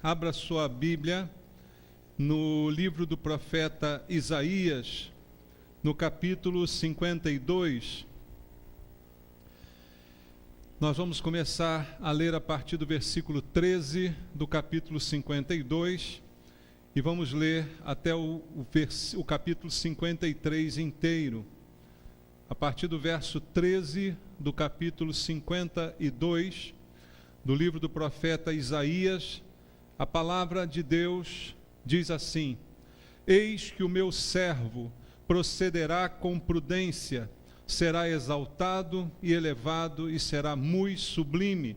Abra sua Bíblia no livro do profeta Isaías, no capítulo 52. Nós vamos começar a ler a partir do versículo 13 do capítulo 52 e vamos ler até o capítulo 53 inteiro. A partir do verso 13 do capítulo 52 do livro do profeta Isaías, a palavra de Deus diz assim: Eis que o meu servo procederá com prudência, será exaltado e elevado e será muito sublime,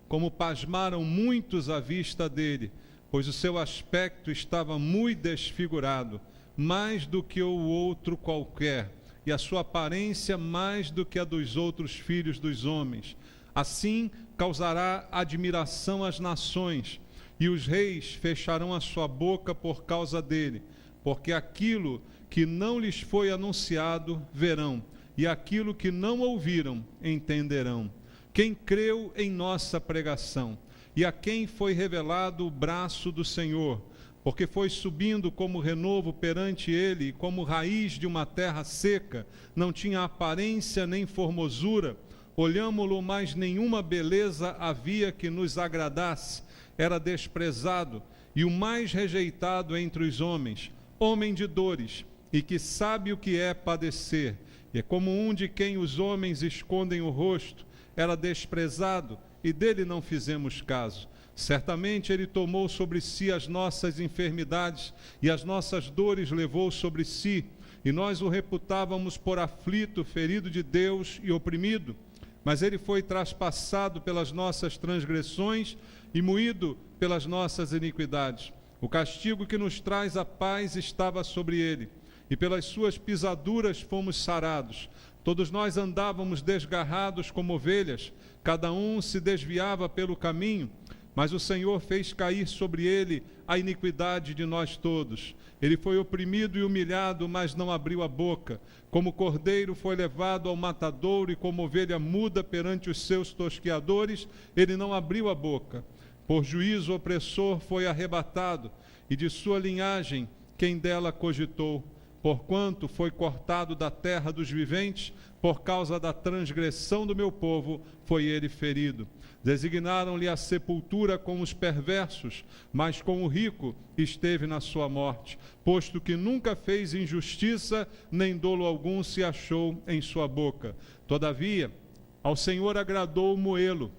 como pasmaram muitos à vista dele, pois o seu aspecto estava muito desfigurado, mais do que o outro qualquer, e a sua aparência mais do que a dos outros filhos dos homens. Assim causará admiração às nações, e os reis fecharão a sua boca por causa dele, porque aquilo que não lhes foi anunciado verão, e aquilo que não ouviram entenderão. Quem creu em nossa pregação, e a quem foi revelado o braço do Senhor, porque foi subindo como renovo perante ele, como raiz de uma terra seca, não tinha aparência nem formosura, olhámo-lo, mas nenhuma beleza havia que nos agradasse, era desprezado, e o mais rejeitado entre os homens, homem de dores, e que sabe o que é padecer, e é como um de quem os homens escondem o rosto, era desprezado, e dele não fizemos caso. Certamente ele tomou sobre si as nossas enfermidades, e as nossas dores levou sobre si, e nós o reputávamos por aflito, ferido de Deus e oprimido. Mas ele foi traspassado pelas nossas transgressões e moído pelas nossas iniquidades. O castigo que nos traz a paz estava sobre ele, e pelas suas pisaduras fomos sarados. Todos nós andávamos desgarrados como ovelhas, cada um se desviava pelo caminho, mas o Senhor fez cair sobre ele a iniquidade de nós todos. Ele foi oprimido e humilhado, mas não abriu a boca. Como cordeiro foi levado ao matadouro, e como ovelha muda perante os seus tosqueadores, ele não abriu a boca. Por juízo opressor foi arrebatado, e de sua linhagem quem dela cogitou. Porquanto foi cortado da terra dos viventes, por causa da transgressão do meu povo foi ele ferido. Designaram-lhe a sepultura com os perversos, mas com o rico esteve na sua morte, posto que nunca fez injustiça, nem dolo algum se achou em sua boca. Todavia, ao Senhor agradou moê-lo,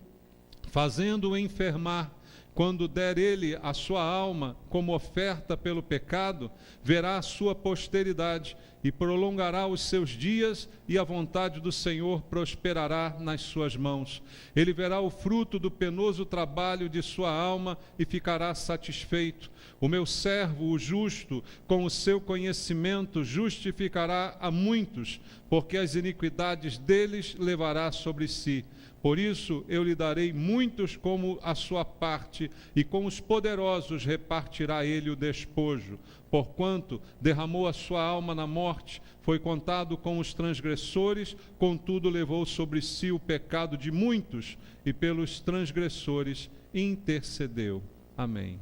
fazendo-o enfermar. Quando der ele a sua alma como oferta pelo pecado, verá a sua posteridade e prolongará os seus dias, e a vontade do Senhor prosperará nas suas mãos. Ele verá o fruto do penoso trabalho de sua alma e ficará satisfeito. O meu servo, o justo, com o seu conhecimento justificará a muitos, porque as iniquidades deles levará sobre si. Por isso eu lhe darei muitos como a sua parte, e com os poderosos repartirá ele o despojo. Porquanto derramou a sua alma na morte, foi contado com os transgressores, contudo levou sobre si o pecado de muitos, e pelos transgressores intercedeu. Amém.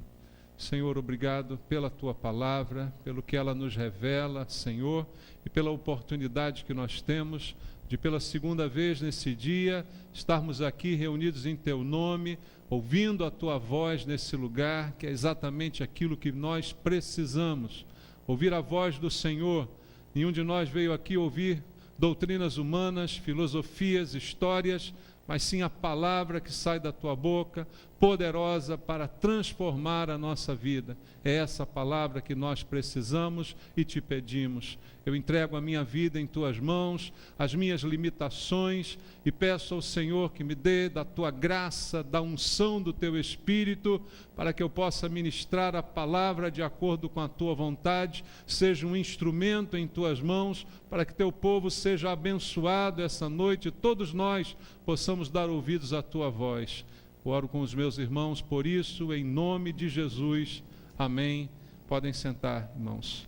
Senhor, obrigado pela Tua palavra, pelo que ela nos revela, Senhor, e pela oportunidade que nós temos de, pela segunda vez nesse dia, estarmos aqui reunidos em Teu nome, ouvindo a Tua voz nesse lugar, que é exatamente aquilo que nós precisamos. Ouvir a voz do Senhor. Nenhum de nós veio aqui ouvir doutrinas humanas, filosofias, histórias, mas sim a palavra que sai da Tua boca, poderosa para transformar a nossa vida. É essa palavra que nós precisamos e Te pedimos. Eu entrego a minha vida em Tuas mãos, as minhas limitações, e peço ao Senhor que me dê da Tua graça, da unção do Teu Espírito, para que eu possa ministrar a palavra de acordo com a Tua vontade, seja um instrumento em Tuas mãos, para que Teu povo seja abençoado essa noite, e todos nós possamos dar ouvidos à Tua voz. Oro com os meus irmãos por isso, em nome de Jesus. Amém. Podem sentar, irmãos.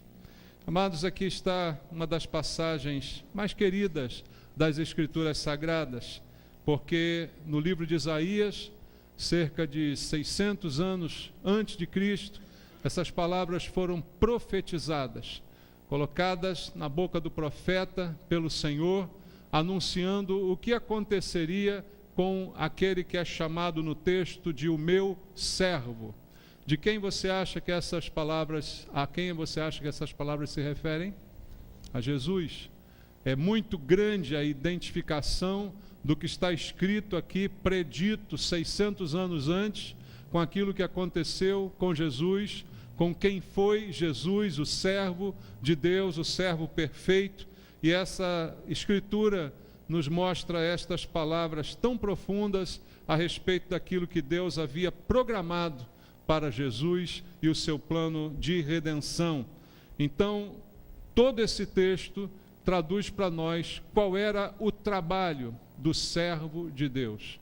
Amados, aqui está uma das passagens mais queridas das Escrituras Sagradas, porque no livro de Isaías cerca de 600 anos antes de Cristo, essas palavras foram profetizadas, colocadas na boca do profeta pelo Senhor, anunciando o que aconteceria com aquele que é chamado no texto de o meu servo. De quem você acha que essas palavras, a quem você acha que essas palavras se referem? A Jesus. É muito grande a identificação do que está escrito aqui, predito 600 anos antes, com aquilo que aconteceu com Jesus, com quem foi Jesus, o servo de Deus, o servo perfeito. E essa escritura nos mostra estas palavras tão profundas a respeito daquilo que Deus havia programado para Jesus e o seu plano de redenção. Então, todo esse texto traduz para nós qual era o trabalho do servo de Deus.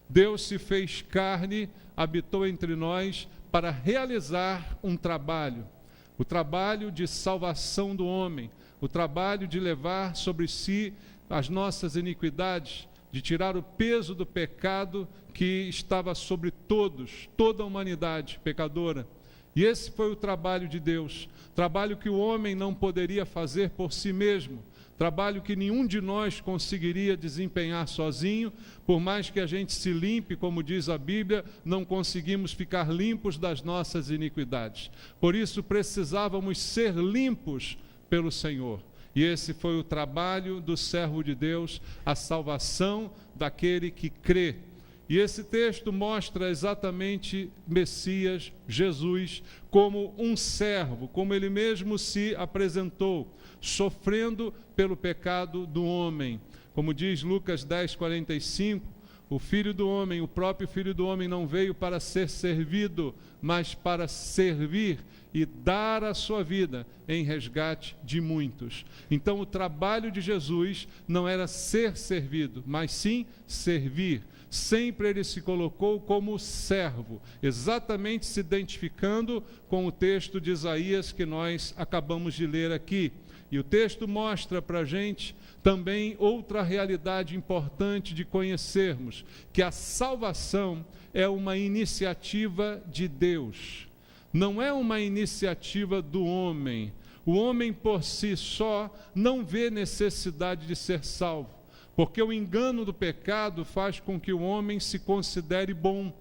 Deus se fez carne, habitou entre nós para realizar um trabalho, o trabalho de salvação do homem, o trabalho de levar sobre si as nossas iniquidades, de tirar o peso do pecado que estava sobre todos, toda a humanidade pecadora. E esse foi o trabalho de Deus, trabalho que o homem não poderia fazer por si mesmo, trabalho que nenhum de nós conseguiria desempenhar sozinho. Por mais que a gente se limpe, como diz a Bíblia, não conseguimos ficar limpos das nossas iniquidades. Por isso precisávamos ser limpos pelo Senhor. E esse foi o trabalho do servo de Deus, a salvação daquele que crê. E esse texto mostra exatamente Messias, Jesus, como um servo, como ele mesmo se apresentou, sofrendo pelo pecado do homem. Como diz Lucas 10:45, o Filho do Homem, o próprio Filho do Homem não veio para ser servido, mas para servir e dar a sua vida em resgate de muitos. Então o trabalho de Jesus não era ser servido, mas sim servir. Sempre ele se colocou como servo, exatamente se identificando com o texto de Isaías que nós acabamos de ler aqui. E o texto mostra para a gente também outra realidade importante de conhecermos, que a salvação é uma iniciativa de Deus, não é uma iniciativa do homem. O homem por si só não vê necessidade de ser salvo, porque o engano do pecado faz com que o homem se considere bom.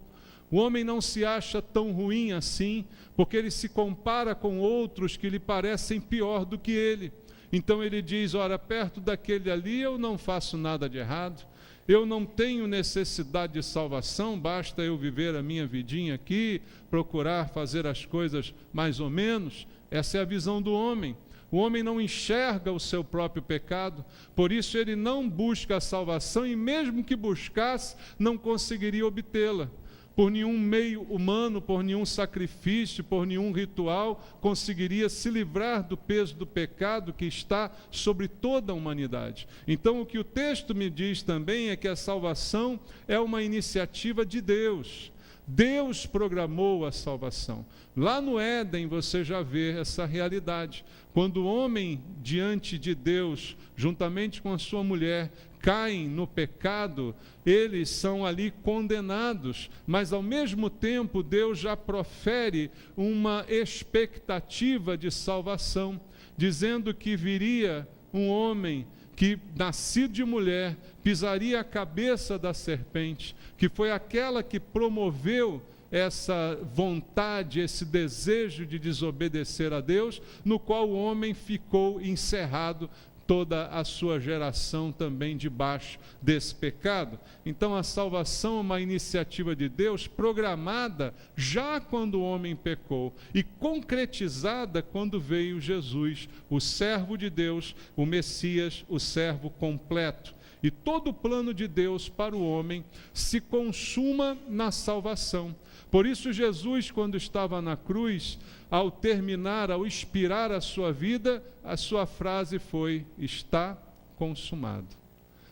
O homem não se acha tão ruim assim, porque ele se compara com outros que lhe parecem pior do que ele. Então ele diz: ora, perto daquele ali eu não faço nada de errado, eu não tenho necessidade de salvação, basta eu viver a minha vidinha aqui, procurar fazer as coisas mais ou menos. Essa é a visão do homem. O homem não enxerga o seu próprio pecado, por isso ele não busca a salvação, e mesmo que buscasse, não conseguiria obtê-la. Por nenhum meio humano, por nenhum sacrifício, por nenhum ritual, conseguiria se livrar do peso do pecado que está sobre toda a humanidade. Então, o que o texto me diz também é que a salvação é uma iniciativa de Deus. Deus programou a salvação. Lá no Éden você já vê essa realidade. Quando o homem diante de Deus, juntamente com a sua mulher, caem no pecado, eles são ali condenados, mas ao mesmo tempo Deus já profere uma expectativa de salvação, dizendo que viria um homem que, nascido de mulher, pisaria a cabeça da serpente, que foi aquela que promoveu essa vontade, esse desejo de desobedecer a Deus, no qual o homem ficou encerrado, toda a sua geração também debaixo desse pecado. Então a salvação é uma iniciativa de Deus programada já quando o homem pecou e concretizada quando veio Jesus, o servo de Deus, o Messias, o servo completo. E todo o plano de Deus para o homem se consuma na salvação. Por isso Jesus, quando estava na cruz, ao terminar, ao expirar a sua vida, a sua frase foi: está consumado.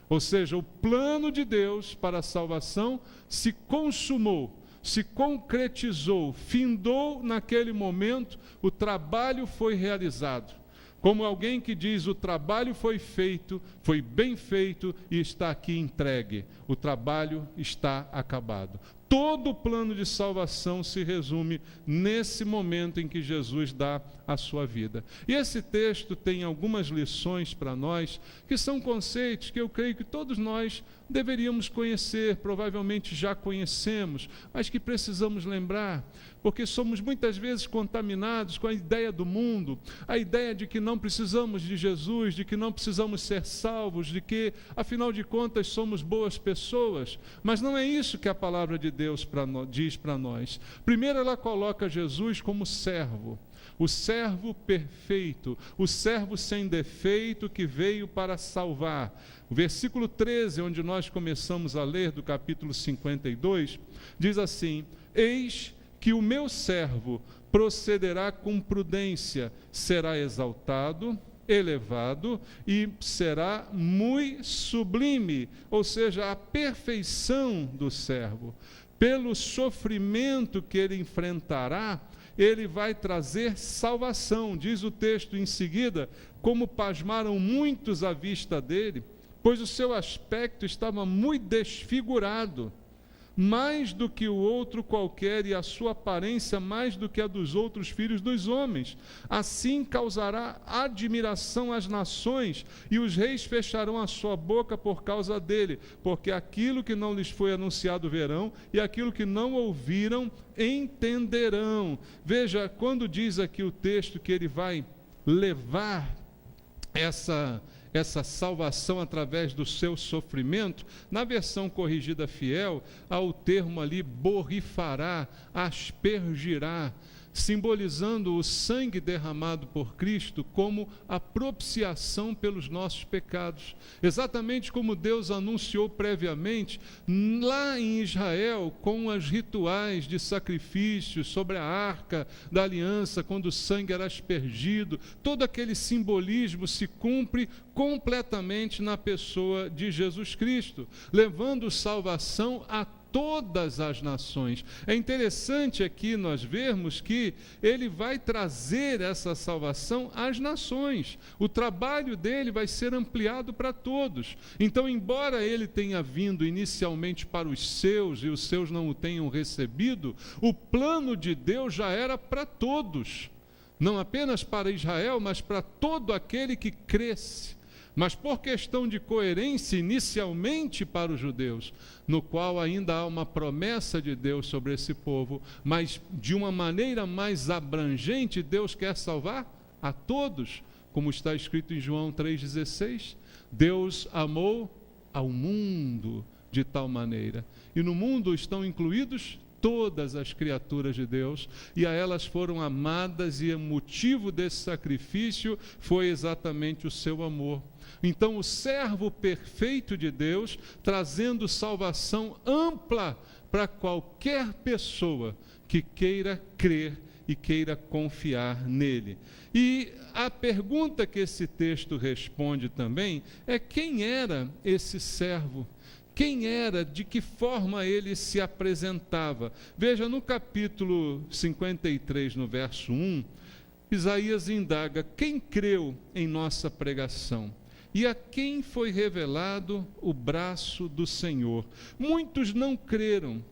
Ou seja, o plano de Deus para a salvação se consumou, se concretizou, findou naquele momento, o trabalho foi realizado. Como alguém que diz: o trabalho foi feito, foi bem feito e está aqui entregue. O trabalho está acabado. Todo o plano de salvação se resume nesse momento em que Jesus dá a sua vida. E esse texto tem algumas lições para nós, que são conceitos que eu creio que todos nós deveríamos conhecer, provavelmente já conhecemos, mas que precisamos lembrar, porque somos muitas vezes contaminados com a ideia do mundo, a ideia de que não precisamos de Jesus, de que não precisamos ser salvos, de que, afinal de contas, somos boas pessoas. Mas não é isso que a palavra de Deus diz para nós. Primeiro, ela coloca Jesus como servo, o servo perfeito, o servo sem defeito que veio para salvar. O versículo 13, onde nós começamos a ler do capítulo 52, diz assim: eis que o meu servo procederá com prudência, será exaltado, elevado e será muito sublime, ou seja, a perfeição do servo. Pelo sofrimento que ele enfrentará, ele vai trazer salvação. Diz o texto em seguida: como pasmaram muitos à vista dele, pois o seu aspecto estava muito desfigurado, mais do que o outro qualquer, e a sua aparência mais do que a dos outros filhos dos homens. Assim causará admiração às nações, e os reis fecharão a sua boca por causa dele, porque aquilo que não lhes foi anunciado verão, e aquilo que não ouviram entenderão. Veja, quando diz aqui o texto que ele vai levar essa salvação através do seu sofrimento, na versão corrigida fiel, há o termo ali borrifará, aspergirá, simbolizando o sangue derramado por Cristo como a propiciação pelos nossos pecados. Exatamente como Deus anunciou previamente lá em Israel, com os rituais de sacrifícios sobre a arca da aliança, quando o sangue era aspergido. Todo aquele simbolismo se cumpre completamente na pessoa de Jesus Cristo, levando salvação a todas as nações. É interessante aqui nós vermos que ele vai trazer essa salvação às nações. O trabalho dele vai ser ampliado para todos. Então, embora ele tenha vindo inicialmente para os seus e os seus não o tenham recebido, o plano de Deus já era para todos. Não apenas para Israel, mas para todo aquele que cresce. Mas por questão de coerência, inicialmente para os judeus, no qual ainda há uma promessa de Deus sobre esse povo, mas de uma maneira mais abrangente, Deus quer salvar a todos, como está escrito em João 3,16. Deus amou ao mundo de tal maneira, e no mundo estão incluídos todas as criaturas de Deus, e a elas foram amadas, e o motivo desse sacrifício foi exatamente o seu amor. Então, o servo perfeito de Deus, trazendo salvação ampla para qualquer pessoa que queira crer e queira confiar nele. E a pergunta que esse texto responde também é: quem era esse servo? Quem era, de que forma ele se apresentava? Veja, no capítulo 53, no verso 1, Isaías indaga: quem creu em nossa pregação? E a quem foi revelado o braço do Senhor? Muitos não creram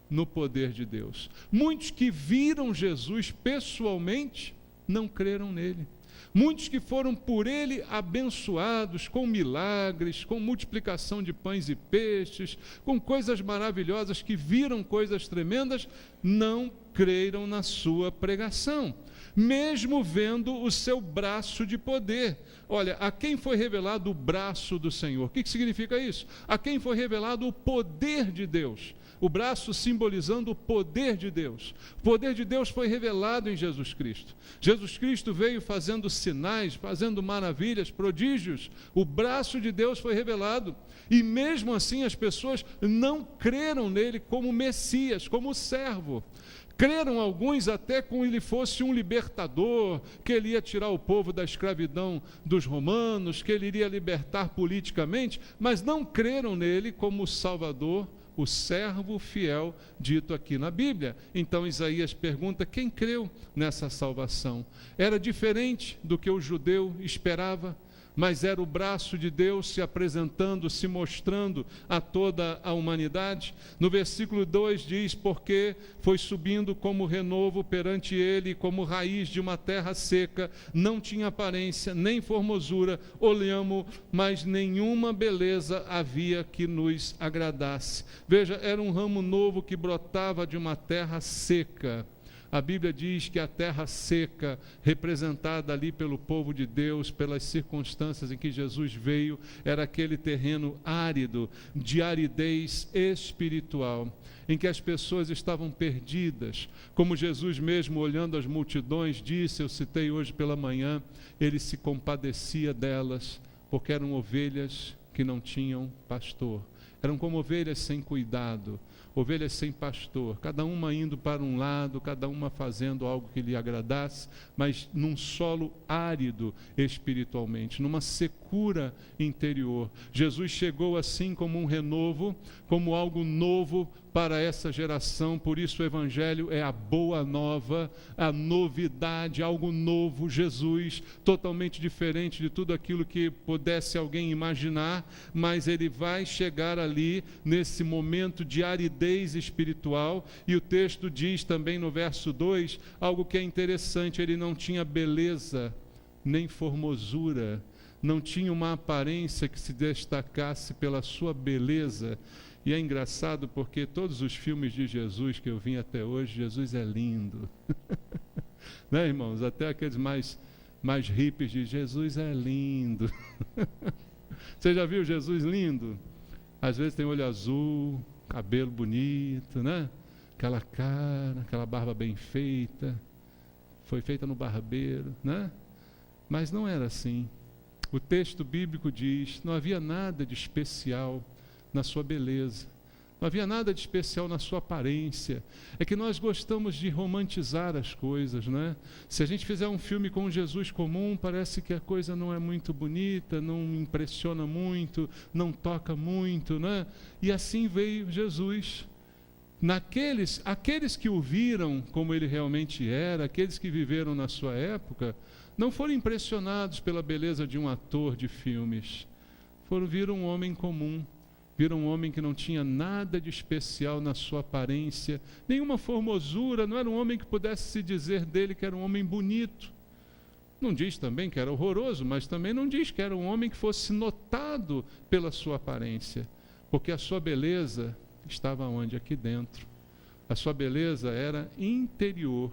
no poder de Deus. Muitos que viram Jesus pessoalmente não creram nele. Muitos que foram por ele abençoados com milagres, com multiplicação de pães e peixes, com coisas maravilhosas, que viram coisas tremendas, não creram na sua pregação, mesmo vendo o seu braço de poder. Olha, a quem foi revelado o braço do Senhor? O que significa isso? A quem foi revelado o poder de Deus? O braço simbolizando o poder de Deus. O poder de Deus foi revelado em Jesus Cristo. Jesus Cristo veio fazendo sinais, fazendo maravilhas, prodígios. O braço de Deus foi revelado. E mesmo assim as pessoas não creram nele como Messias, como servo. Creram alguns até como ele fosse um libertador, que ele ia tirar o povo da escravidão dos romanos, que ele iria libertar politicamente, mas não creram nele como o Salvador, o servo fiel dito aqui na Bíblia. Então Isaías pergunta: quem creu nessa salvação? Era diferente do que o judeu esperava. mas era o braço de Deus se apresentando, se mostrando a toda a humanidade. No versículo 2 diz: porque foi subindo como renovo perante ele, como raiz de uma terra seca, não tinha aparência, nem formosura, olhamos, mas nenhuma beleza havia que nos agradasse. Veja, era um ramo novo que brotava de uma terra seca. A Bíblia diz que a terra seca, representada ali pelo povo de Deus, pelas circunstâncias em que Jesus veio, era aquele terreno árido, de aridez espiritual, em que as pessoas estavam perdidas. Como Jesus mesmo, olhando as multidões, disse, eu citei hoje pela manhã, ele se compadecia delas, porque eram ovelhas que não tinham pastor. Eram como ovelhas sem cuidado, ovelhas sem pastor, cada uma indo para um lado, cada uma fazendo algo que lhe agradasse, mas num solo árido espiritualmente, numa secura interior. Jesus chegou assim como um renovo, como algo novo para essa geração. Por isso o Evangelho é a boa nova, a novidade, algo novo. Jesus, totalmente diferente de tudo aquilo que pudesse alguém imaginar, mas ele vai chegar ali nesse momento de aridez espiritual. E o texto diz também no verso 2 algo que é interessante: ele não tinha beleza nem formosura, não tinha uma aparência que se destacasse pela sua beleza. E é engraçado porque todos os filmes de Jesus que eu vi até hoje, Jesus é lindo. Né, irmãos? Até aqueles mais hippies de Jesus é lindo. Você já viu Jesus lindo? Às vezes tem olho azul, cabelo bonito, né? Aquela cara, aquela barba bem feita, foi feita no barbeiro, né? Mas não era assim. O texto bíblico diz, não havia nada de especial na sua beleza, não havia nada de especial na sua aparência. É que nós gostamos de romantizar as coisas, né? Se a gente fizer um filme com Jesus comum, parece que a coisa não é muito bonita, não impressiona muito, não toca muito, né? E assim veio Jesus. Aqueles que o viram como ele realmente era, aqueles que viveram na sua época, não foram impressionados pela beleza de um ator de filmes. Viram um homem comum, viram um homem que não tinha nada de especial na sua aparência, nenhuma formosura, não era um homem que pudesse se dizer dele que era um homem bonito. Não diz também que era horroroso, mas também não diz que era um homem que fosse notado pela sua aparência, porque a sua beleza estava onde? Aqui dentro. A sua beleza era interior.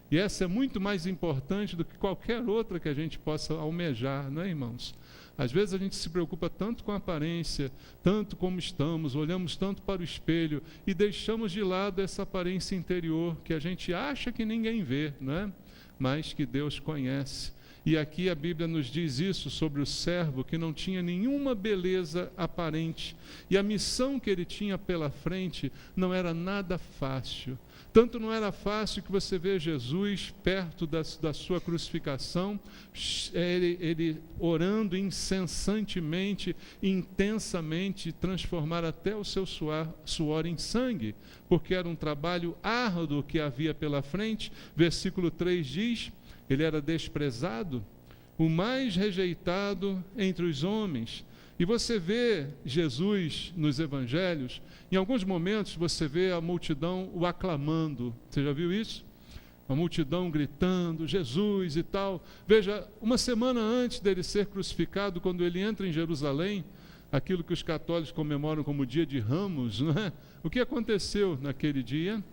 E essa é muito mais importante do que qualquer outra que a gente possa almejar, não é, irmãos? Às vezes a gente se preocupa tanto com a aparência, tanto como estamos, olhamos tanto para o espelho e deixamos de lado essa aparência interior que a gente acha que ninguém vê, não é? Mas que Deus conhece. E aqui a Bíblia nos diz isso sobre o servo que não tinha nenhuma beleza aparente. E a missão que ele tinha pela frente não era nada fácil. Tanto não era fácil que você vê Jesus perto da sua crucificação, ele orando incessantemente, intensamente, transformar até o seu suor em sangue, porque era um trabalho árduo que havia pela frente. Versículo 3 diz, ele era desprezado, o mais rejeitado entre os homens. E você vê Jesus nos evangelhos, em alguns momentos você vê a multidão o aclamando. Você já viu isso? A multidão gritando, Jesus e tal. Veja, uma semana antes dele ser crucificado, quando ele entra em Jerusalém, aquilo que os católicos comemoram como dia de Ramos, não é? O que aconteceu naquele dia?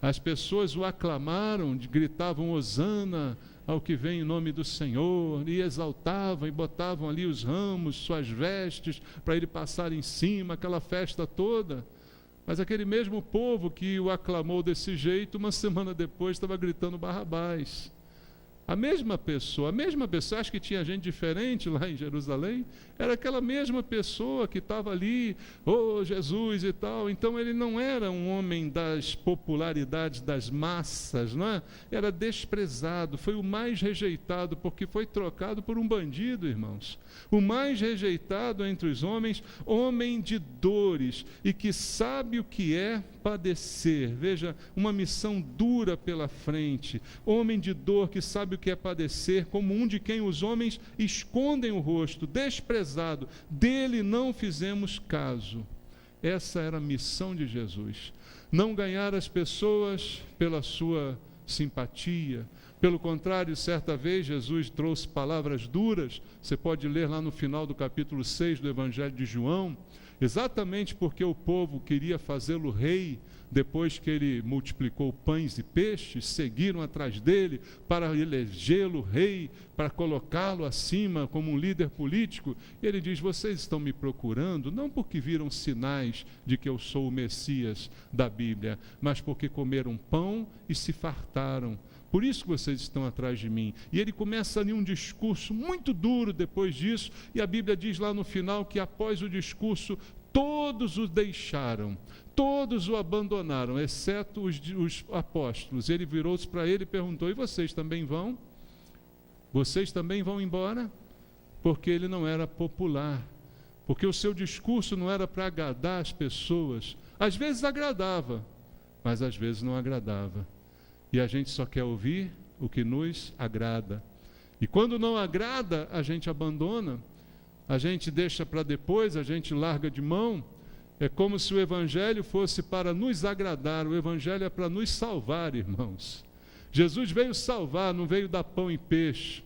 As pessoas o aclamaram, gritavam Hosana ao que vem em nome do Senhor, e exaltavam e botavam ali os ramos, suas vestes, para ele passar em cima, aquela festa toda. Mas aquele mesmo povo que o aclamou desse jeito, uma semana depois estava gritando Barrabás. A mesma pessoa, acho que tinha gente diferente lá em Jerusalém, era aquela mesma pessoa que estava ali, oh Jesus e tal. Então ele não era um homem das popularidades das massas, não é? Era desprezado, foi o mais rejeitado, porque foi trocado por um bandido, irmãos. O mais rejeitado entre os homens, homem de dores, e que sabe o que é padecer. Veja, uma missão dura pela frente. Homem de dor que sabe o que é padecer, como um de quem os homens escondem o rosto, desprezado. Dele não fizemos caso. Essa era a missão de Jesus. Não ganhar as pessoas pela sua simpatia. Pelo contrário, certa vez Jesus trouxe palavras duras. Você pode ler lá no final do capítulo 6 do Evangelho de João. Exatamente porque o povo queria fazê-lo rei, depois que ele multiplicou pães e peixes, seguiram atrás dele para elegê-lo rei, para colocá-lo acima como um líder político. E ele diz: vocês estão me procurando, não porque viram sinais de que eu sou o Messias da Bíblia, mas porque comeram pão e se fartaram. Por isso que vocês estão atrás de mim. E ele começa ali um discurso muito duro depois disso, e a Bíblia diz lá no final que após o discurso, todos o deixaram, todos o abandonaram, exceto os apóstolos. Ele virou-se para ele e perguntou: e vocês também vão? Vocês também vão embora? Porque ele não era popular, porque o seu discurso não era para agradar as pessoas. Às vezes agradava, mas às vezes não agradava. E a gente só quer ouvir o que nos agrada. E quando não agrada, a gente abandona, a gente deixa para depois, a gente larga de mão. É como se o Evangelho fosse para nos agradar. O Evangelho é para nos salvar, irmãos. Jesus veio salvar, não veio dar pão e peixe.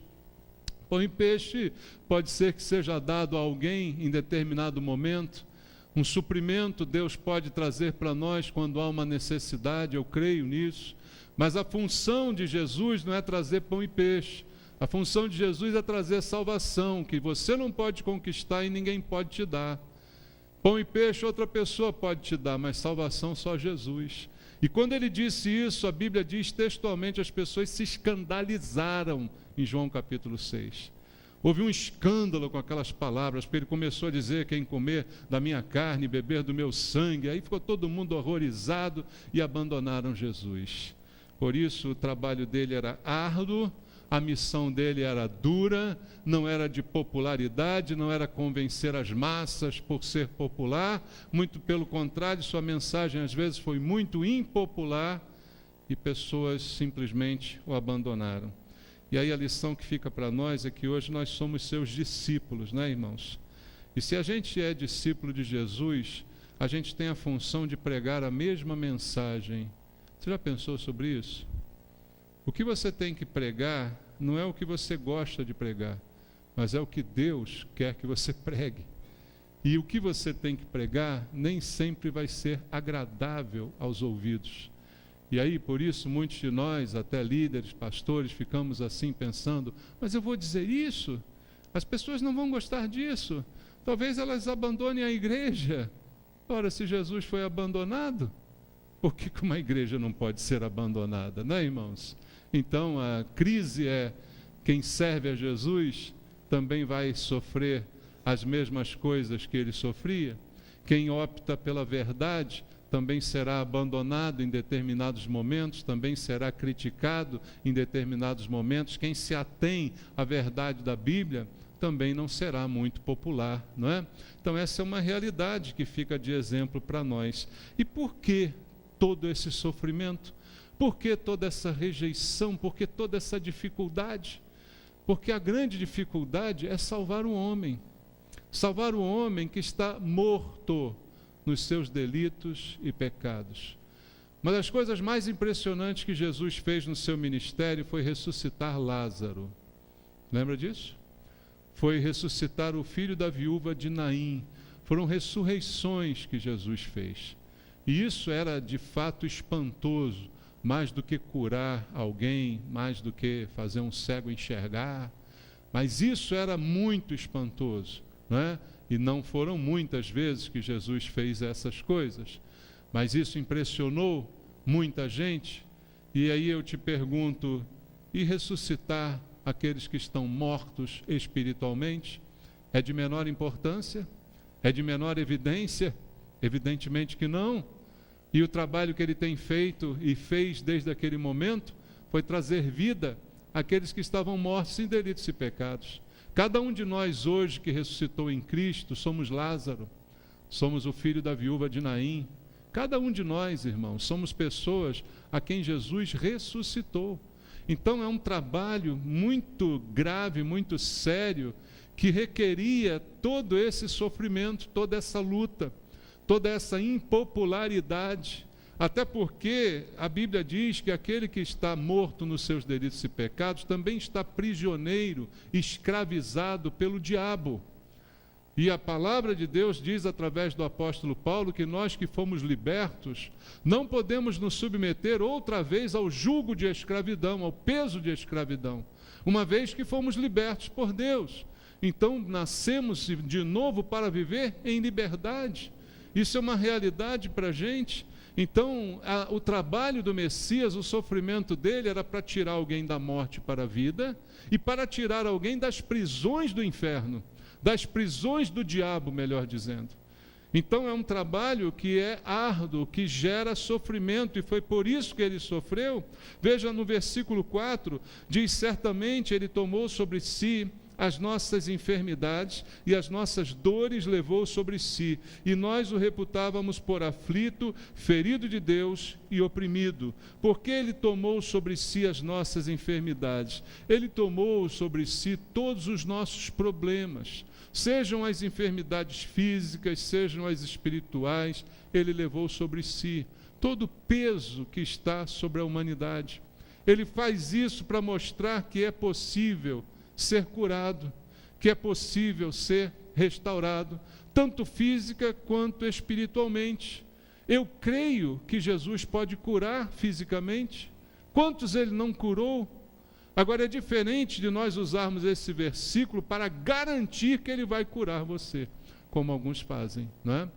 Pão e peixe pode ser que seja dado a alguém em determinado momento. Um suprimento Deus pode trazer para nós quando há uma necessidade, eu creio nisso. Mas a função de Jesus não é trazer pão e peixe. A função de Jesus é trazer salvação, que você não pode conquistar e ninguém pode te dar. Pão e peixe outra pessoa pode te dar, mas salvação só Jesus. E quando ele disse isso, a Bíblia diz textualmente, as pessoas se escandalizaram em João capítulo 6. Houve um escândalo com aquelas palavras, porque ele começou a dizer: quem comer da minha carne, beber do meu sangue. Aí ficou todo mundo horrorizado e abandonaram Jesus. Por isso o trabalho dele era árduo, a missão dele era dura, não era de popularidade, não era convencer as massas por ser popular, muito pelo contrário, sua mensagem às vezes foi muito impopular e pessoas simplesmente o abandonaram. E aí a lição que fica para nós é que hoje nós somos seus discípulos, né, irmãos? E se a gente é discípulo de Jesus, a gente tem a função de pregar a mesma mensagem. Você já pensou sobre isso? O que você tem que pregar não é o que você gosta de pregar, mas é o que Deus quer que você pregue. E o que você tem que pregar nem sempre vai ser agradável aos ouvidos. E aí, por isso, muitos de nós, até líderes, pastores, ficamos assim pensando: mas eu vou dizer isso? As pessoas não vão gostar disso. Talvez elas abandonem a igreja. Ora, se Jesus foi abandonado, por que uma igreja não pode ser abandonada, né, irmãos? Então, a crise é: quem serve a Jesus também vai sofrer as mesmas coisas que ele sofria. Quem opta pela verdade também será abandonado em determinados momentos, também será criticado em determinados momentos. Quem se atém à verdade da Bíblia também não será muito popular, não é? Então, essa é uma realidade que fica de exemplo para nós. E por que todo esse sofrimento? Por que toda essa rejeição? Por que toda essa dificuldade? Porque a grande dificuldade é salvar o homem. Salvar o homem que está morto nos seus delitos e pecados. Uma das coisas mais impressionantes que Jesus fez no seu ministério foi ressuscitar Lázaro. Lembra disso? Foi ressuscitar o filho da viúva de Naim. Foram ressurreições que Jesus fez. E isso era de fato espantoso, mais do que curar alguém, mais do que fazer um cego enxergar. Mas isso era muito espantoso, não é? E não foram muitas vezes que Jesus fez essas coisas. Mas isso impressionou muita gente. E aí eu te pergunto: e ressuscitar aqueles que estão mortos espiritualmente? É de menor importância? É de menor evidência? Evidentemente que não. E o trabalho que ele tem feito e fez desde aquele momento foi trazer vida àqueles que estavam mortos em delitos e pecados. Cada um de nós hoje que ressuscitou em Cristo somos Lázaro, somos o filho da viúva de Naim, Cada um de nós, irmãos, somos pessoas a quem Jesus ressuscitou. Então é um trabalho muito grave, muito sério, que requeria todo esse sofrimento, toda essa luta, toda essa impopularidade. Até porque a Bíblia diz que aquele que está morto nos seus delitos e pecados também está prisioneiro, escravizado pelo diabo. E a palavra de Deus diz através do apóstolo Paulo que nós que fomos libertos não podemos nos submeter outra vez ao jugo de escravidão, ao peso de escravidão, uma vez que fomos libertos por Deus. Então nascemos de novo para viver em liberdade. Isso é uma realidade para a gente. Então o trabalho do Messias, o sofrimento dele era para tirar alguém da morte para a vida e para tirar alguém das prisões do inferno, das prisões do diabo, melhor dizendo. Então é um trabalho que é árduo, que gera sofrimento, e foi por isso que ele sofreu. Veja no versículo 4, diz: certamente ele tomou sobre si as nossas enfermidades e as nossas dores levou sobre si, e nós o reputávamos por aflito, ferido de Deus e oprimido. Porque ele tomou sobre si as nossas enfermidades? Ele tomou sobre si todos os nossos problemas, sejam as enfermidades físicas, sejam as espirituais. Ele levou sobre si todo o peso que está sobre a humanidade. Ele faz isso para mostrar que é possível ser curado, que é possível ser restaurado, tanto física quanto espiritualmente. Eu creio que Jesus pode curar fisicamente. Quantos ele não curou? Agora é diferente de nós usarmos esse versículo para garantir que ele vai curar você, como alguns fazem, não é?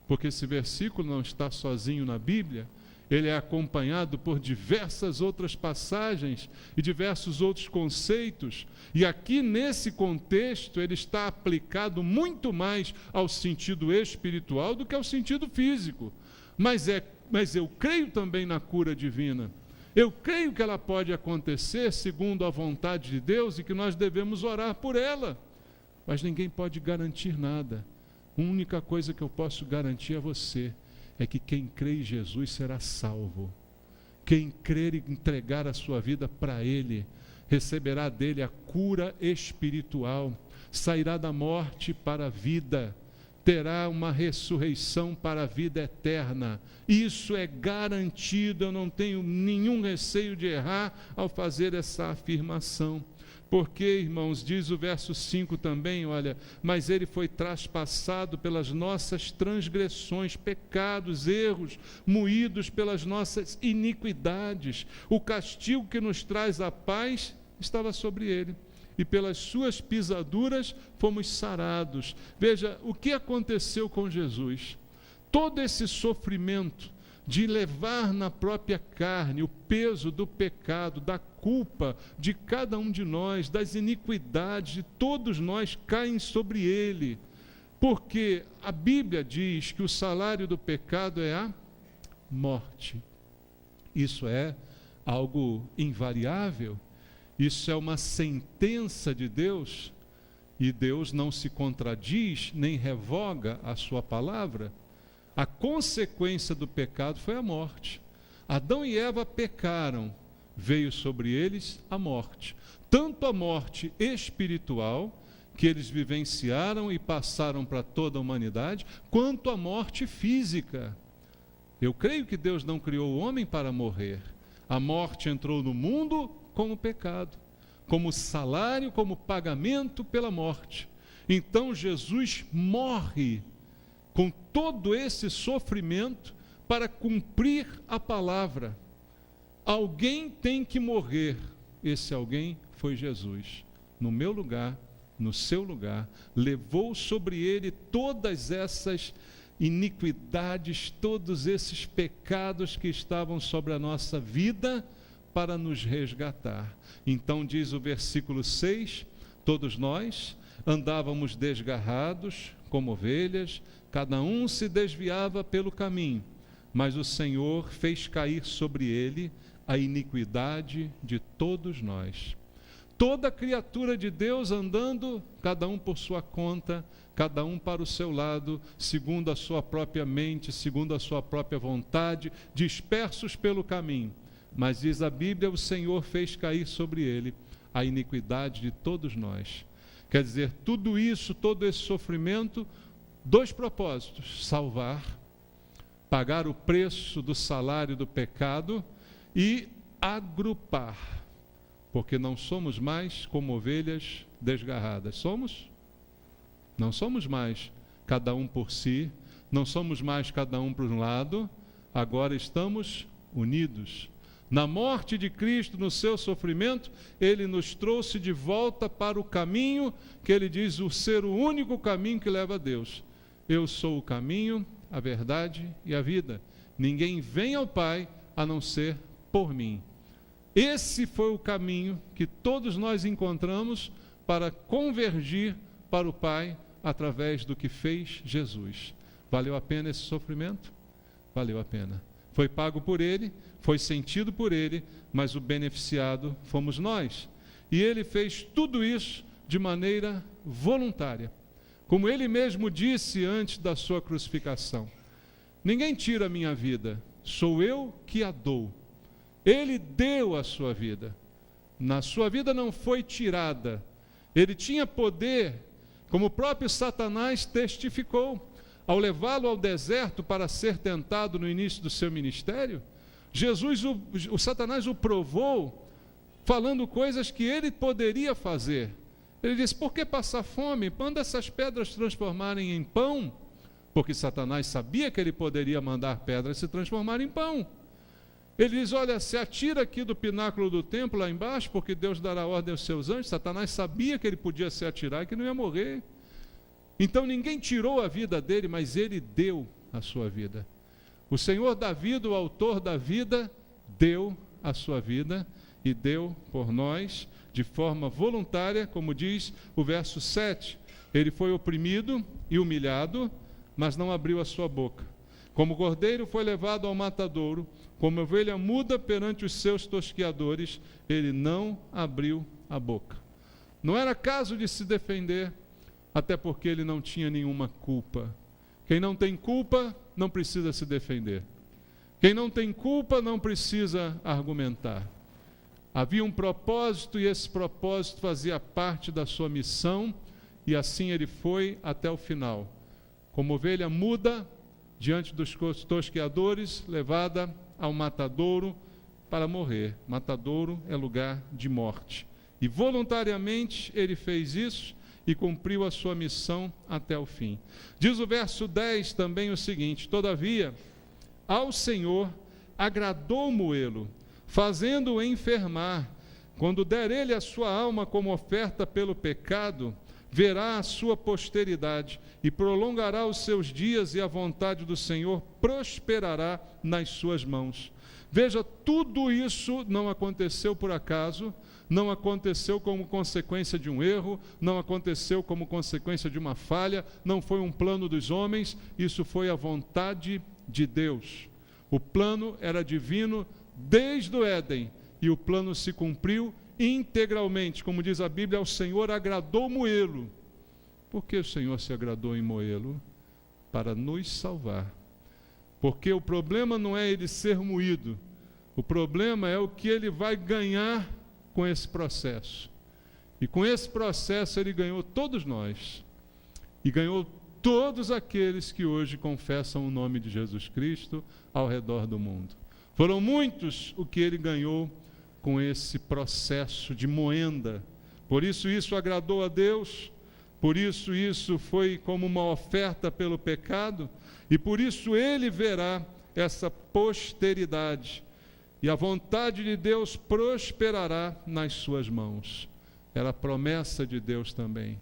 Porque esse versículo não está sozinho na Bíblia. Ele é acompanhado por diversas outras passagens e diversos outros conceitos. E aqui nesse contexto ele está aplicado muito mais ao sentido espiritual do que ao sentido físico. Mas eu creio também na cura divina. Eu creio que ela pode acontecer segundo a vontade de Deus e que nós devemos orar por ela. Mas ninguém pode garantir nada. A única coisa que eu posso garantir a você é que quem crê em Jesus será salvo. Quem crer e entregar a sua vida para Ele, receberá dele a cura espiritual, sairá da morte para a vida, terá uma ressurreição para a vida eterna. Isso é garantido, eu não tenho nenhum receio de errar ao fazer essa afirmação. Porque, irmãos, diz o verso 5 também, olha: mas ele foi traspassado pelas nossas transgressões, pecados, erros, moídos pelas nossas iniquidades. O castigo que nos traz a paz estava sobre ele, e pelas suas pisaduras fomos sarados. Veja, o que aconteceu com Jesus? Todo esse sofrimento de levar na própria carne o peso do pecado, da culpa de cada um de nós, das iniquidades de todos nós, caem sobre ele. Porque a Bíblia diz que o salário do pecado é a morte. Isso é algo invariável, isso é uma sentença de Deus, e Deus não se contradiz nem revoga a sua palavra. A consequência do pecado foi a morte. Adão e Eva pecaram, veio sobre eles a morte. Tanto a morte espiritual, que eles vivenciaram e passaram para toda a humanidade, quanto a morte física. Eu creio que Deus não criou o homem para morrer. A morte entrou no mundo como pecado, como salário, como pagamento pela morte. Então Jesus morre com todo esse sofrimento para cumprir a palavra. Alguém tem que morrer. Esse alguém foi Jesus. No meu lugar, no seu lugar, levou sobre ele todas essas iniquidades, todos esses pecados que estavam sobre a nossa vida para nos resgatar. Então diz o versículo 6, todos nós andávamos desgarrados como ovelhas, cada um se desviava pelo caminho, mas o Senhor fez cair sobre ele a iniquidade de todos nós. toda criatura de Deus andando, cada um por sua conta, cada um para o seu lado, segundo a sua própria mente, segundo a sua própria vontade, dispersos pelo caminho. Mas diz a Bíblia, o Senhor fez cair sobre ele a iniquidade de todos nós. Quer dizer, tudo isso, todo esse sofrimento, dois propósitos: salvar, pagar o preço do salário do pecado e agrupar, porque não somos mais como ovelhas desgarradas. Somos? Não somos mais cada um por si, não somos mais cada um para um lado, agora estamos unidos. Na morte de Cristo, no seu sofrimento, Ele nos trouxe de volta para o caminho que Ele diz o ser o único caminho que leva a Deus. Eu sou o caminho, a verdade e a vida. Ninguém vem ao Pai a não ser por mim. Esse foi o caminho que todos nós encontramos para convergir para o Pai através do que fez Jesus. Valeu a pena esse sofrimento? Valeu a pena. Foi pago por Ele, foi sentido por Ele, mas o beneficiado fomos nós. E Ele fez tudo isso de maneira voluntária. Como Ele mesmo disse antes da sua crucificação: ninguém tira a minha vida, sou eu que a dou. Ele deu a sua vida. Na sua vida não foi tirada. Ele tinha poder, como o próprio Satanás testificou. Ao levá-lo ao deserto para ser tentado no início do seu ministério, o Satanás o provou, falando coisas que ele poderia fazer. Ele disse: por que passar fome? Manda essas pedras transformarem em pão. Porque Satanás sabia que ele poderia mandar pedras se transformarem em pão. Ele diz: olha, se atira aqui do pináculo do templo lá embaixo, porque Deus dará ordem aos seus anjos. Satanás sabia que ele podia se atirar e que não ia morrer. Então ninguém tirou a vida dele, mas ele deu a sua vida. O Senhor da vida, o autor da vida, deu a sua vida e deu por nós de forma voluntária, como diz o verso 7. Ele foi oprimido e humilhado, mas não abriu a sua boca. Como cordeiro foi levado ao matadouro, como ovelha muda perante os seus tosqueadores, ele não abriu a boca. Não era caso de se defender, até porque ele não tinha nenhuma culpa. Quem não tem culpa não precisa se defender. Quem não tem culpa não precisa argumentar. Havia um propósito e esse propósito fazia parte da sua missão e assim ele foi até o final. Como ovelha muda diante dos tosqueadores, levada ao matadouro para morrer. Matadouro é lugar de morte. E voluntariamente ele fez isso e cumpriu a sua missão até o fim. Diz o verso 10 também o seguinte: todavia, ao Senhor agradou moê-lo, fazendo-o enfermar. Quando der ele a sua alma como oferta pelo pecado, verá a sua posteridade e prolongará os seus dias, e a vontade do Senhor prosperará nas suas mãos. Veja, tudo isso não aconteceu por acaso, não aconteceu como consequência de um erro, não aconteceu como consequência de uma falha, não foi um plano dos homens, isso foi a vontade de Deus. O plano era divino desde o Éden, e o plano se cumpriu integralmente. Como diz a Bíblia, ao Senhor agradou moê-lo. Por que o Senhor se agradou em moê-lo? Para nos salvar. Porque o problema não é ele ser moído, o problema é o que ele vai ganhar com esse processo. E com esse processo ele ganhou todos nós. E ganhou todos aqueles que hoje confessam o nome de Jesus Cristo ao redor do mundo. Foram muitos o que ele ganhou com esse processo de moenda. Por isso agradou a Deus, por isso foi como uma oferta pelo pecado, e por isso ele verá essa posteridade. E a vontade de Deus prosperará nas suas mãos. Era a promessa de Deus também.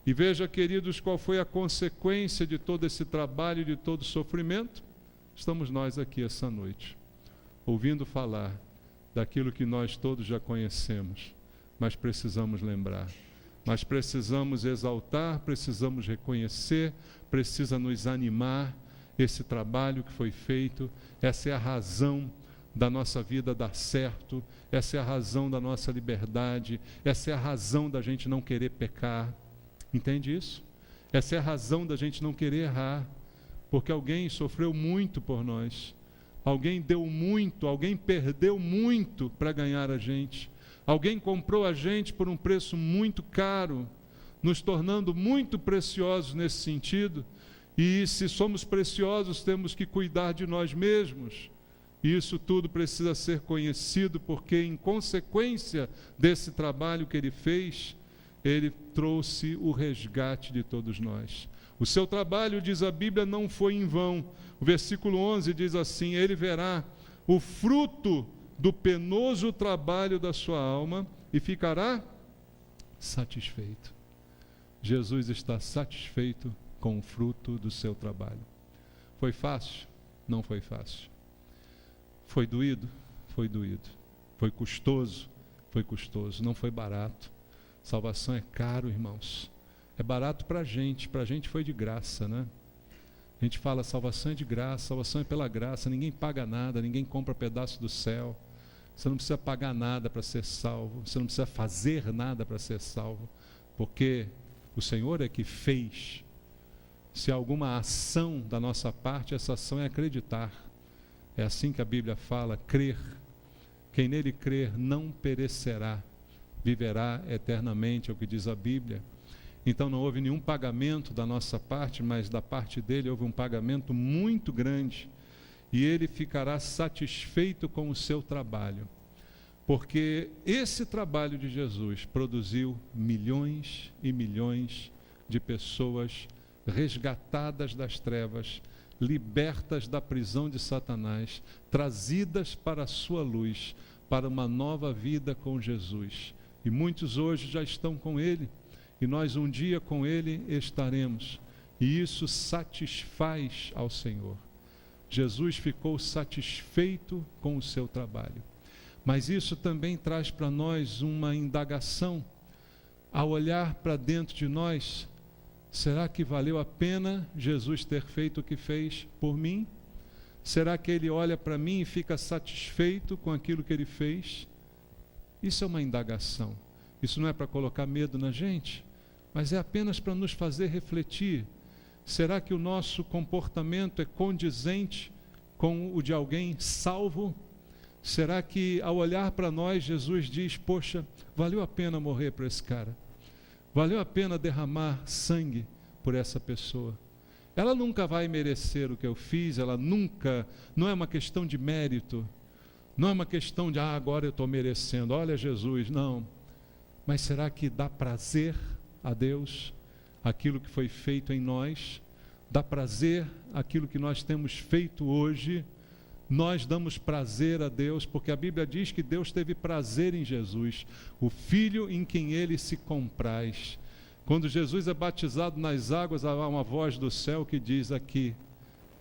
E veja, queridos, qual foi a consequência de todo esse trabalho, de todo sofrimento? Estamos nós aqui essa noite, ouvindo falar daquilo que nós todos já conhecemos, mas precisamos lembrar, mas precisamos exaltar, precisamos reconhecer, precisa nos animar esse trabalho que foi feito. Essa é a razão da nossa vida dar certo, essa é a razão da nossa liberdade, essa é a razão da gente não querer pecar. Entende isso? Essa é a razão da gente não querer errar, porque alguém sofreu muito por nós, alguém deu muito, alguém perdeu muito para ganhar a gente, alguém comprou a gente por um preço muito caro, nos tornando muito preciosos nesse sentido. E se somos preciosos, temos que cuidar de nós mesmos. E isso tudo precisa ser conhecido, porque em consequência desse trabalho que ele fez, ele trouxe o resgate de todos nós. O seu trabalho, diz a Bíblia, não foi em vão. O versículo 11 diz assim: ele verá o fruto do penoso trabalho da sua alma e ficará satisfeito. Jesus está satisfeito com o fruto do seu trabalho. Foi fácil? Não foi fácil. Foi doído? Foi doído. Foi custoso? Foi custoso. Não foi barato. Salvação é caro, irmãos. É barato para a gente foi de graça, né? A gente fala, salvação é de graça, salvação é pela graça, ninguém paga nada, ninguém compra pedaço do céu. Você não precisa pagar nada para ser salvo, você não precisa fazer nada para ser salvo, porque o Senhor é que fez. Se há alguma ação da nossa parte, essa ação é acreditar. É assim que a Bíblia fala, crer. Quem nele crer não perecerá, viverá eternamente, é o que diz a Bíblia. Então não houve nenhum pagamento da nossa parte, mas da parte dele houve um pagamento muito grande. E ele ficará satisfeito com o seu trabalho. Porque esse trabalho de Jesus produziu milhões e milhões de pessoas resgatadas das trevas, libertas da prisão de Satanás, trazidas para a sua luz, para uma nova vida com Jesus. E muitos hoje já estão com ele, e nós um dia com ele estaremos. E isso satisfaz ao Senhor. Jesus ficou satisfeito com o seu trabalho. Mas isso também traz para nós uma indagação. Ao olhar para dentro de nós, será que valeu a pena Jesus ter feito o que fez por mim? Será que ele olha para mim e fica satisfeito com aquilo que ele fez? Isso é uma indagação. Isso não é para colocar medo na gente, mas é apenas para nos fazer refletir. Será que o nosso comportamento é condizente com o de alguém salvo? Será que ao olhar para nós, Jesus diz, poxa, valeu a pena morrer por esse cara? Valeu a pena derramar sangue por essa pessoa? Ela nunca vai merecer o que eu fiz, ela nunca, não é uma questão de mérito, não é uma questão de, agora eu estou merecendo, olha Jesus, não. Mas será que dá prazer a Deus aquilo que foi feito em nós? Dá prazer aquilo que nós temos feito hoje? Nós damos prazer a Deus, porque a Bíblia diz que Deus teve prazer em Jesus, o Filho em quem ele se compraz. Quando Jesus é batizado nas águas, há uma voz do céu que diz aqui,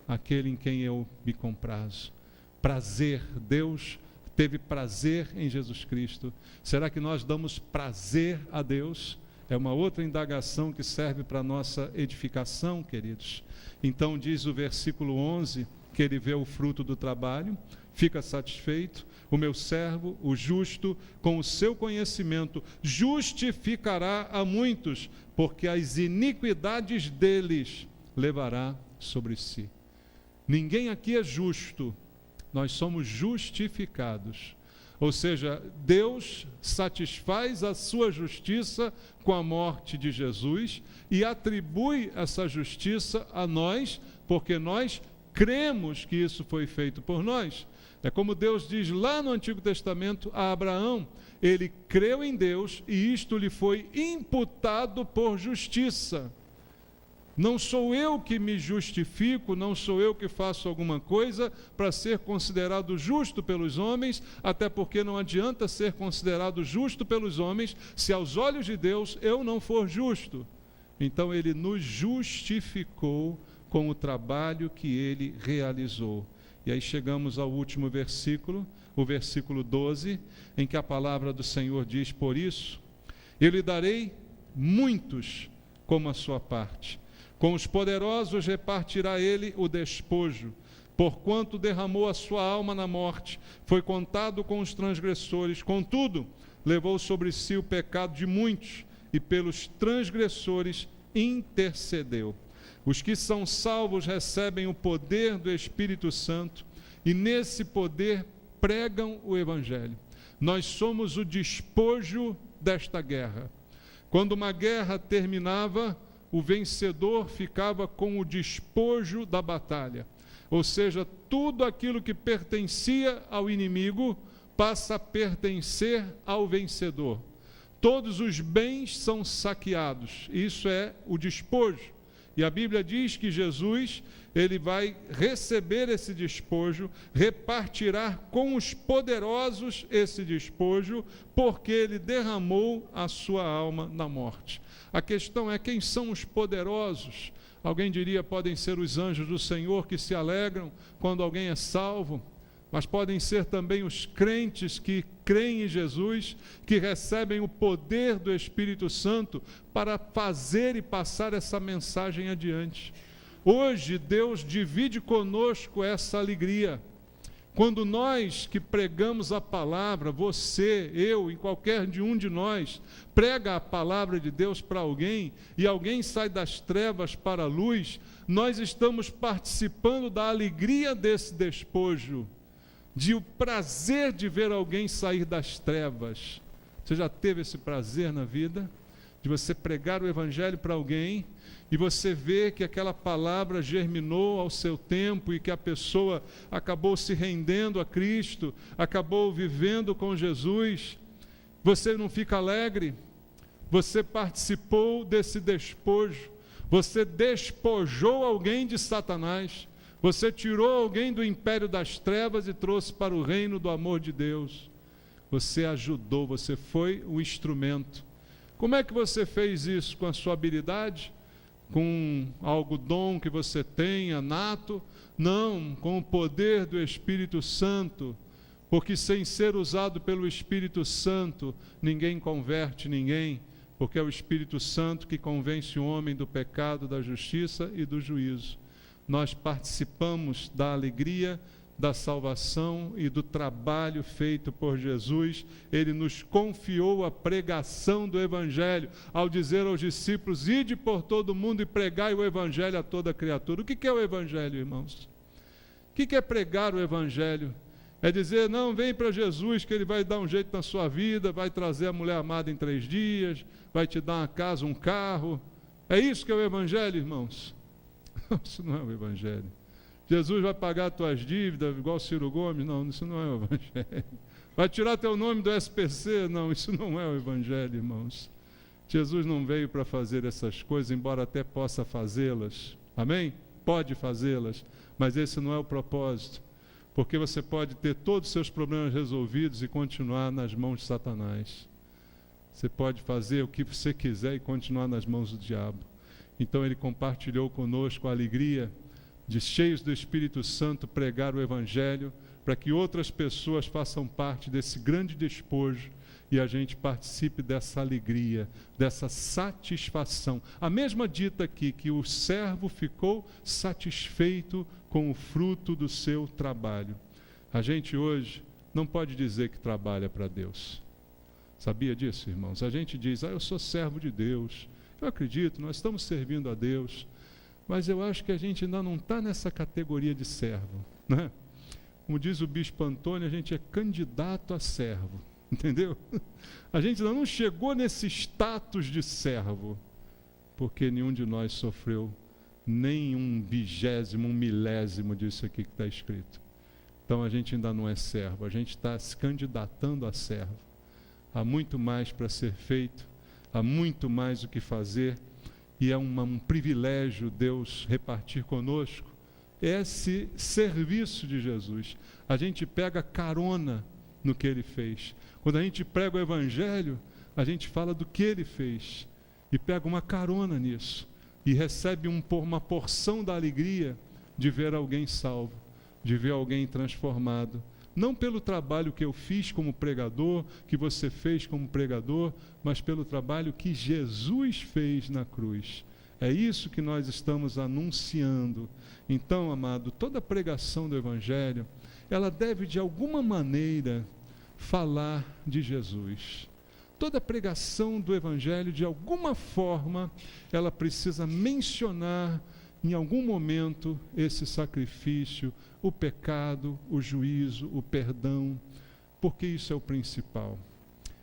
aquele em quem eu me comprazo. Prazer, Deus teve prazer em Jesus Cristo. Será que nós damos prazer a Deus? É uma outra indagação que serve para a nossa edificação, queridos. Então diz o versículo 11, que ele vê o fruto do trabalho, fica satisfeito. O meu servo, o justo, com o seu conhecimento, justificará a muitos, porque as iniquidades deles levará sobre si. Ninguém aqui é justo, nós somos justificados. Ou seja, Deus satisfaz a sua justiça com a morte de Jesus e atribui essa justiça a nós, porque nós cremos que isso foi feito por nós. É como Deus diz lá no Antigo Testamento a Abraão, ele creu em Deus e isto lhe foi imputado por justiça. Não sou eu que me justifico, não sou eu que faço alguma coisa para ser considerado justo pelos homens, até porque não adianta ser considerado justo pelos homens se aos olhos de Deus eu não for justo. Então ele nos justificou com o trabalho que ele realizou. E aí chegamos ao último versículo, o versículo 12, em que a palavra do Senhor diz, por isso, eu lhe darei muitos como a sua parte. Com os poderosos repartirá ele o despojo, porquanto derramou a sua alma na morte, foi contado com os transgressores, contudo, levou sobre si o pecado de muitos, e pelos transgressores intercedeu. Os que são salvos recebem o poder do Espírito Santo, e nesse poder pregam o Evangelho. Nós somos o despojo desta guerra. Quando uma guerra terminava, o vencedor ficava com o despojo da batalha. Ou seja, tudo aquilo que pertencia ao inimigo passa a pertencer ao vencedor. Todos os bens são saqueados. Isso é o despojo. E a Bíblia diz que Jesus, ele vai receber esse despojo, repartirá com os poderosos esse despojo, porque ele derramou a sua alma na morte. A questão é: quem são os poderosos? Alguém diria, podem ser os anjos do Senhor que se alegram quando alguém é salvo, mas podem ser também os crentes que creem em Jesus, que recebem o poder do Espírito Santo para fazer e passar essa mensagem adiante. Hoje Deus divide conosco essa alegria. Quando nós que pregamos a palavra, você, eu e qualquer um de nós, prega a palavra de Deus para alguém, e alguém sai das trevas para a luz, nós estamos participando da alegria desse despojo, de o prazer de ver alguém sair das trevas. Você já teve esse prazer na vida? De você pregar o Evangelho para alguém, e você vê que aquela palavra germinou ao seu tempo e que a pessoa acabou se rendendo a Cristo, acabou vivendo com Jesus. Você não fica alegre? Você participou desse despojo, você despojou alguém de Satanás, você tirou alguém do império das trevas e trouxe para o reino do amor de Deus. Você ajudou, você foi o instrumento. Como é que você fez isso? Com a sua habilidade? Com algo dom que você tenha, nato? Não, com o poder do Espírito Santo, porque sem ser usado pelo Espírito Santo, ninguém converte ninguém, porque é o Espírito Santo que convence o homem do pecado, da justiça e do juízo. Nós participamos da alegria da salvação e do trabalho feito por Jesus. Ele nos confiou a pregação do Evangelho, ao dizer aos discípulos: ide por todo mundo e pregai o Evangelho a toda criatura. O que é o Evangelho, irmãos? O que é pregar o Evangelho? É dizer: não, vem para Jesus que Ele vai dar um jeito na sua vida, vai trazer a mulher amada em 3 dias, vai te dar uma casa, um carro. É isso que é o Evangelho, irmãos? Isso não é o Evangelho. Jesus vai pagar as tuas dívidas, igual Ciro Gomes? Não, isso não é o Evangelho. Vai tirar teu nome do SPC? Não, isso não é o Evangelho, irmãos. Jesus não veio para fazer essas coisas, embora até possa fazê-las. Amém? Pode fazê-las, mas esse não é o propósito. Porque você pode ter todos os seus problemas resolvidos e continuar nas mãos de Satanás. Você pode fazer o que você quiser e continuar nas mãos do diabo. Então ele compartilhou conosco a alegria de, cheios do Espírito Santo, pregar o Evangelho, para que outras pessoas façam parte desse grande despojo e a gente participe dessa alegria, dessa satisfação. A mesma dita aqui, que o servo ficou satisfeito com o fruto do seu trabalho. A gente hoje não pode dizer que trabalha para Deus. Sabia disso, irmãos? A gente diz: eu sou servo de Deus. Eu acredito, nós estamos servindo a Deus. Mas eu acho que a gente ainda não está nessa categoria de servo, né? Como diz o bispo Antônio, a gente é candidato a servo, entendeu? A gente ainda não chegou nesse status de servo, porque nenhum de nós sofreu nem 1/20, 1/1000 disso aqui que está escrito. Então a gente ainda não é servo, a gente está se candidatando a servo. Há muito mais para ser feito, há muito mais o que fazer. E é um privilégio Deus repartir conosco esse serviço de Jesus. A gente pega carona no que Ele fez. Quando a gente prega o Evangelho, a gente fala do que Ele fez e pega uma carona nisso e recebe uma porção da alegria de ver alguém salvo, de ver alguém transformado. Não pelo trabalho que eu fiz como pregador, que você fez como pregador, mas pelo trabalho que Jesus fez na cruz. É isso que nós estamos anunciando. Então, amado, toda pregação do Evangelho, ela deve de alguma maneira falar de Jesus. Toda pregação do Evangelho, de alguma forma, ela precisa mencionar em algum momento esse sacrifício, o pecado, o juízo, o perdão, porque isso é o principal.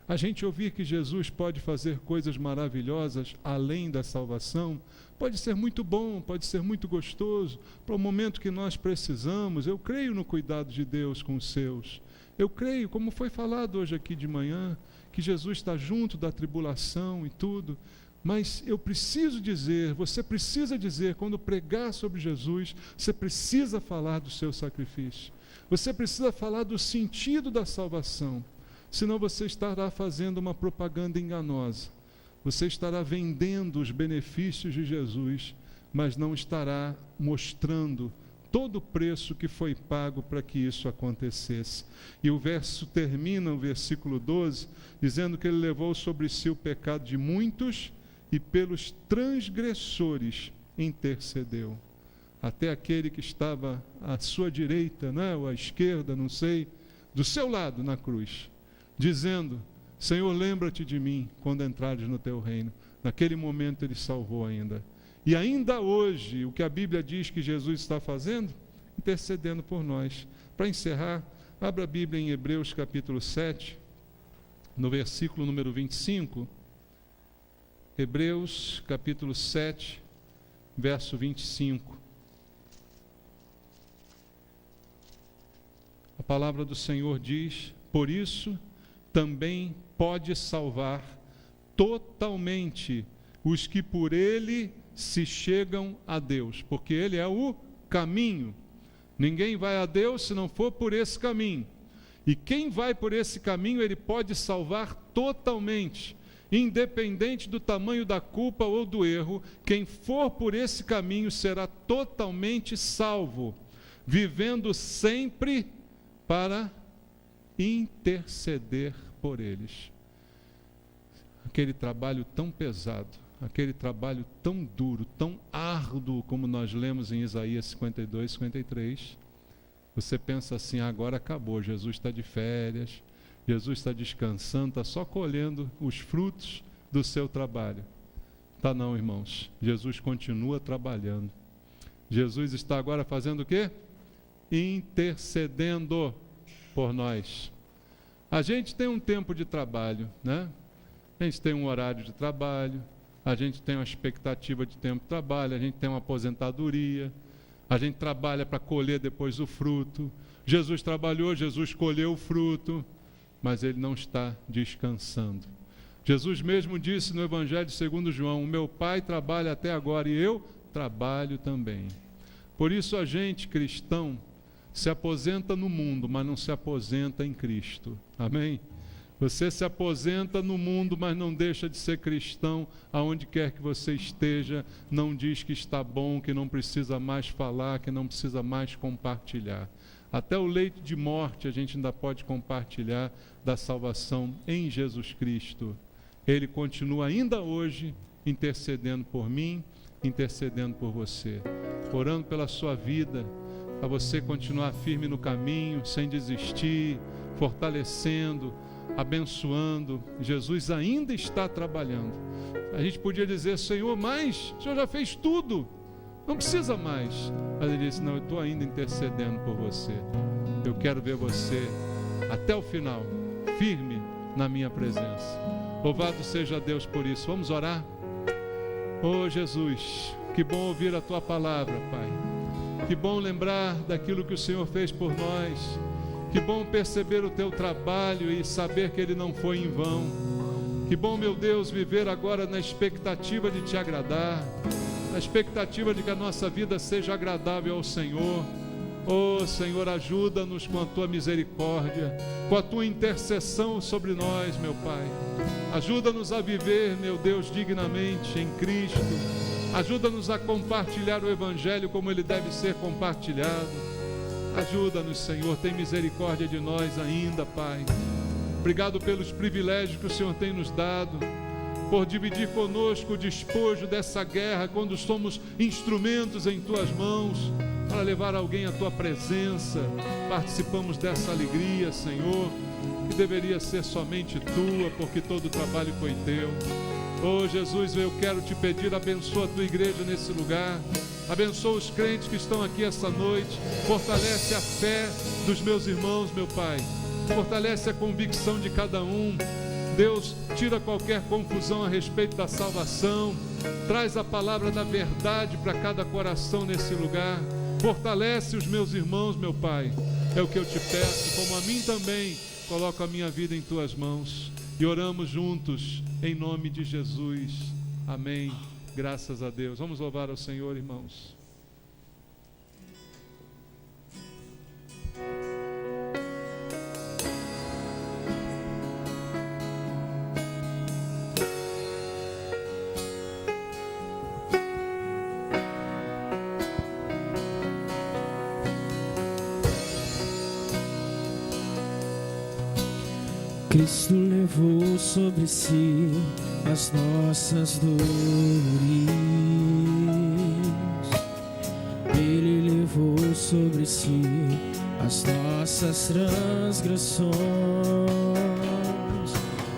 A gente ouvir que Jesus pode fazer coisas maravilhosas além da salvação, pode ser muito bom, pode ser muito gostoso, para o momento que nós precisamos. Eu creio no cuidado de Deus com os seus. Eu creio, como foi falado hoje aqui de manhã, que Jesus está junto da tribulação e tudo, mas eu preciso dizer, você precisa dizer, quando pregar sobre Jesus, você precisa falar do seu sacrifício, você precisa falar do sentido da salvação, senão você estará fazendo uma propaganda enganosa, você estará vendendo os benefícios de Jesus, mas não estará mostrando todo o preço que foi pago para que isso acontecesse. E o verso termina, o versículo 12, dizendo que ele levou sobre si o pecado de muitos e pelos transgressores intercedeu. Até aquele que estava à sua direita, né, ou à esquerda, não sei, do seu lado na cruz, dizendo: Senhor, lembra-te de mim quando entrares no teu reino. Naquele momento ele salvou ainda. E ainda hoje, o que a Bíblia diz que Jesus está fazendo? Intercedendo por nós. Para encerrar, abra a Bíblia em Hebreus capítulo 7, no versículo número 25. Hebreus capítulo 7, verso 25. A palavra do Senhor diz: por isso também pode salvar totalmente os que por ele se chegam a Deus, porque ele é o caminho. Ninguém vai a Deus se não for por esse caminho. E quem vai por esse caminho, ele pode salvar totalmente, independente do tamanho da culpa ou do erro. Quem for por esse caminho será totalmente salvo, vivendo sempre para interceder por eles. Aquele trabalho tão pesado, aquele trabalho tão duro, tão árduo, como nós lemos em Isaías 52, 53, você pensa assim: agora acabou, Jesus está de férias, Jesus está descansando, está só colhendo os frutos do seu trabalho. Tá não, irmãos, Jesus continua trabalhando. Jesus está agora fazendo o quê? Intercedendo por nós. A gente tem um tempo de trabalho, né? A gente tem um horário de trabalho, a gente tem uma expectativa de tempo de trabalho, a gente tem uma aposentadoria, a gente trabalha para colher depois o fruto. Jesus trabalhou, Jesus colheu o fruto, mas ele não está descansando. Jesus mesmo disse no Evangelho segundo João: o meu Pai trabalha até agora e eu trabalho também. Por isso a gente, cristão, se aposenta no mundo, mas não se aposenta em Cristo. Amém? Você se aposenta no mundo, mas não deixa de ser cristão aonde quer que você esteja. Não diz que está bom, que não precisa mais falar, que não precisa mais compartilhar. Até o leito de morte a gente ainda pode compartilhar da salvação em Jesus Cristo. Ele continua ainda hoje intercedendo por mim, intercedendo por você, orando pela sua vida, para você continuar firme no caminho, sem desistir, fortalecendo, abençoando. Jesus ainda está trabalhando. A gente podia dizer: Senhor, mas o Senhor já fez tudo, não precisa mais. Mas ele disse: não, eu estou ainda intercedendo por você. Eu quero ver você até o final, firme na minha presença. Louvado seja Deus por isso. Vamos orar? Oh Jesus, que bom ouvir a tua palavra, Pai. Que bom lembrar daquilo que o Senhor fez por nós. Que bom perceber o teu trabalho e saber que ele não foi em vão. Que bom, meu Deus, viver agora na expectativa de te agradar, na expectativa de que a nossa vida seja agradável ao Senhor. Oh Senhor, ajuda-nos com a tua misericórdia, com a tua intercessão sobre nós, meu Pai. Ajuda-nos a viver, meu Deus, dignamente em Cristo. Ajuda-nos a compartilhar o Evangelho como ele deve ser compartilhado. Ajuda-nos, Senhor, tem misericórdia de nós ainda, Pai. Obrigado pelos privilégios que o Senhor tem nos dado. por dividir conosco o despojo dessa guerra, quando somos instrumentos em Tuas mãos, para levar alguém à Tua presença. Participamos dessa alegria, Senhor, que deveria ser somente Tua, porque todo o trabalho foi Teu. Oh Jesus, eu quero Te pedir, abençoa a Tua igreja nesse lugar, abençoa os crentes que estão aqui essa noite, fortalece a fé dos meus irmãos, meu Pai, fortalece a convicção de cada um. Deus, tira qualquer confusão a respeito da salvação, traz a palavra da verdade para cada coração nesse lugar, fortalece os meus irmãos, meu Pai, é o que eu Te peço, como a mim também, coloco a minha vida em Tuas mãos, e oramos juntos, em nome de Jesus, amém, graças a Deus. Vamos louvar ao Senhor, irmãos. Cristo levou sobre si as nossas dores, Ele levou sobre si as nossas transgressões.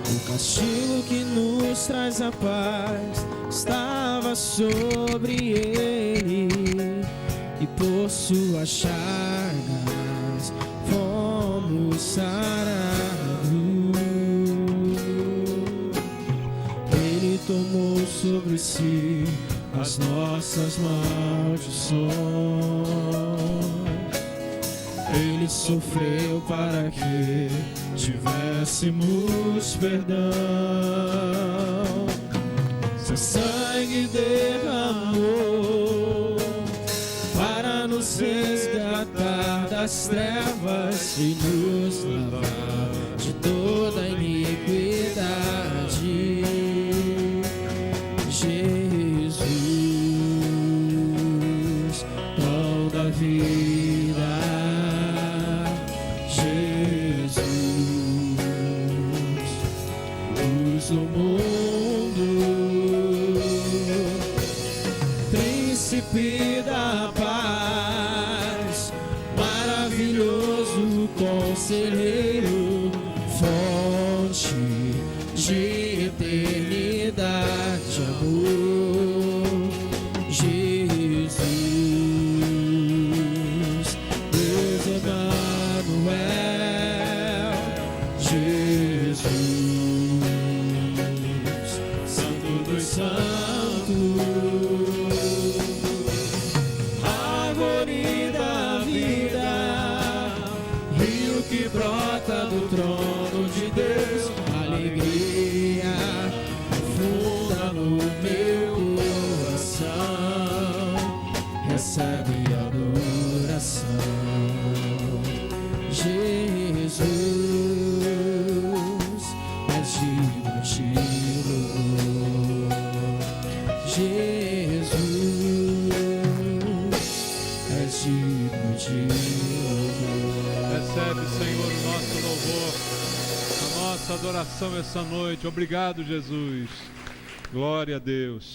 O castigo que nos traz a paz estava sobre Ele, e por suas chagas fomos sarados. Tomou sobre si as nossas maldições, Ele sofreu para que tivéssemos perdão. Seu sangue derramou para nos resgatar das trevas e nos lavar de toda a iniquidade. Jesus, pão da vida, Jesus, luz do mundo, príncipe da paz, maravilhoso conselheiro, fonte de eternidade, amor, Jesus, Deus Emmanuel, Jesus, Santo dos Santos, árvore da vida, rio que brota do trono de Deus, alegria profunda no meu coração, recebe adoração. Jesus, és digno de louvor. Jesus, és digno de louvor. Recebe, Senhor, o nosso louvor, a nossa adoração essa noite. Obrigado, Jesus. Glória a Deus.